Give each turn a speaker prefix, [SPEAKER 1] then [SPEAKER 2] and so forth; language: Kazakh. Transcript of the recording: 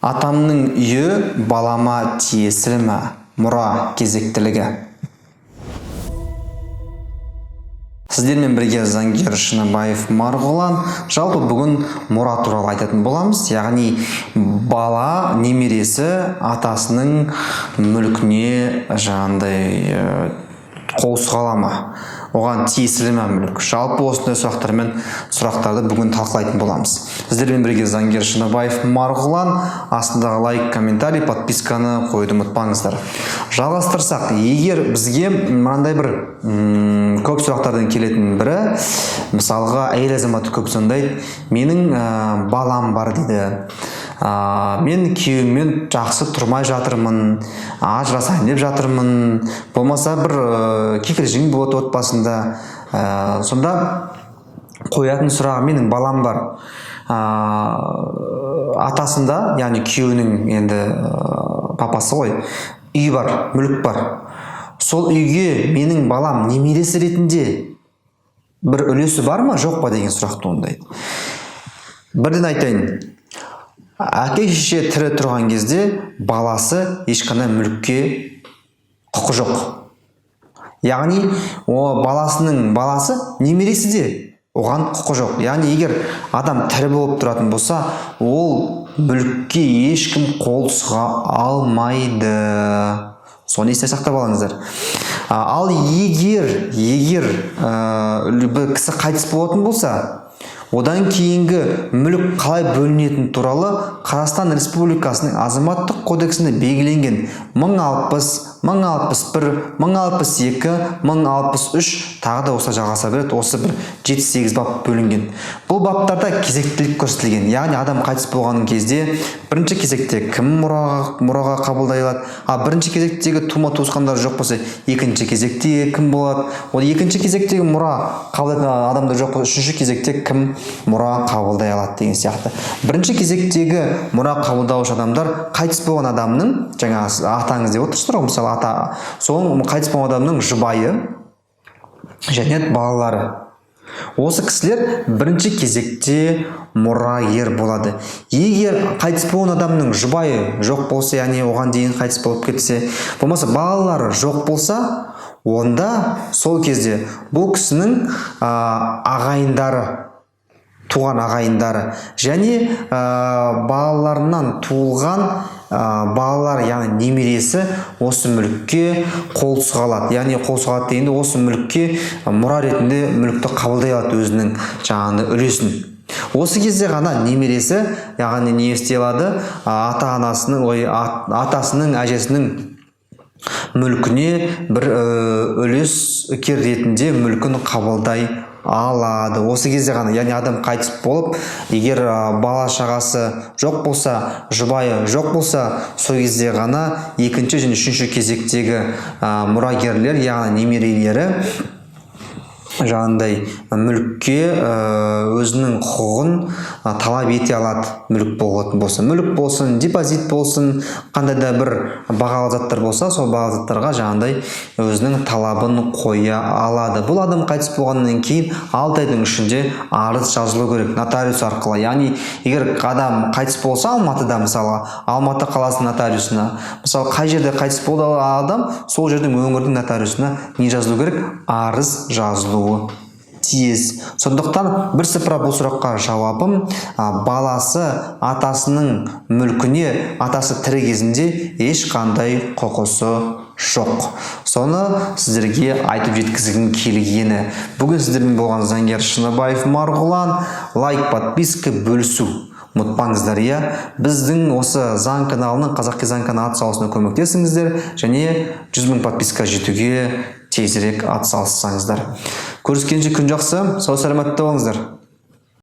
[SPEAKER 1] Атамның үйі балама тиесілі ме? Мұра кезектілігі. Сіздермен бірге заңгер Шыныбаев Марғұлан. Жалпы бүгін мұра туралы айтатын боламыз. Яғни бала немересі атасының мүлкіне қол сұғала ма? Оған тиесілі ме мүлік? Жалпы осындай сұрақтарды бүгін талқылайтын боламыз. Сіздермен бірге заңгер Шыныбаев Марғұлан. Астындағы лайк, комментарий, подписканы қойды ұмытпаңыздар. Жалғастырсақ, егер бізге мынандай бір көп сұрақтардан келетін бірі, мысалға әйел азаматы көп сондайды, менің балам бар дейді. Мен күйеуіммен жақсы тұрмай жатырмын, ажырасайын деп жатырмын, болмаса бір кикілжің болады отбасында. Сонда қоятын сұрағы, менің балам бар. Атасында, яғни күйеуінің енді папасы ғой, үй бар, мүлік бар. Сол үйге менің балам немересі ретінде бір үлесі бар ма, жоқ па деген сұрақ туындайды. Бірден айтайын. Әке шеше тірі тұрған кезде баласы ешқандай мүлікке құқы жоқ. Яғни баласының баласы немересі де оған құқы жоқ. Яғни егер адам тірі болып тұратын болса, ол мүлікке ешкім қол сұға алмайды. Соны есте сақтап алыңыздар. Ал егер бір кісі қайтыс болатын болса, одан кейінгі мүлік қалай бөлінетін туралы Қазақстан Республикасының Азаматтық кодексінде белгіленген 1060, 1061, 1062, 1063 тағы да осы жалғаса береді. Осы бір 7-8 бап бөлінген. Бұл баптарда кезектілік көрсетілген. Яғни адам қайтыс болған кезде бірінші кезекте кім мұраға қабылдай алады? Бірінші кезектегі тума-туысқандар жоқ болса, екінші кезекте кім болады? Ол екінші кезектегі мұра қабылдайтын адамдар жоқ болса, үшінші кезекте кім мұра қабылдай алады деген сияқты. Бірінші кезектегі мұра қабылдаушы адамдар қайтыс болған адамның, жаңа атаңыз деп отырсыздар ғой, мысалы сол қайтыс болған адамның жұбайы және балалары. Осы кісілер бірінші кезекте мұрагер болады. Егер қайтыс болған адамның жұбайы жоқ болса, яғни оған дейін қайтыс болып кетсе, болмаса балалары жоқ болса, онда сол кезде бұл кісінің ағайындары, туған ағайындары және балаларынан туылған балалар, яғни немересі осы мүлікке қол сұғалады. Яғни қол сұғалады дегенде осы мүлікке мұра ретінде мүлікті қабылдай алады өзінің жаңағы үлесін. Осы кезде ғана немересі, яғни не істей алады? Атасының, әжесінің мүлкіне бір үлескер ретінде мүлкін қабылдай алады. Осы кезде ғана, яғни адам қайтыс болып, егер бала шағасы жоқ болса, жұбайы жоқ болса, сол кезде ғана екінші және үшінші кезектегі мұрагерлер, яғни немерелері жаңағындай мүлікке өзінің құқығын талап ете алады. Мүлік болатын болса, мүлік болсын, депозит болсын, қандай да бір бағалы заттар болса, сол бағалы заттарға жаңағындай өзінің талабын қоя алады. Бұл адам қайтыс болғаннан кейін 6 айдың ішінде арыз жазылу керек нотариус арқылы. Яғни егер адам қайтыс болса, Алматыда, мысалы, Алматы қаласының нотариусына, мысалы, қай жерде қайтыс болды адам, сол жердің өңірдің нотариусына не жазылу керек? Арыз жазылуы тиіс. Сондықтан бірсыпыра бұл сұраққа жауабым, баласы атасының мүлкіне атасы тірі кезінде ешқандай құқысы жоқ. Соны сіздерге айтып жеткізгім келгені. Бүгін сіздермен болған заңгер Шыныбаев Марғұлан. Лайк, подписка, бөлісу ұмытпаңыздар. Біздің осы заң каналының, Қазақи заң каналы атсалысына көмектесіңіздер және 100 000 подписка жетуге тезірек атсалыссаңыздар. Көріскенше күн жақсы, сау саламатта болыңыздар.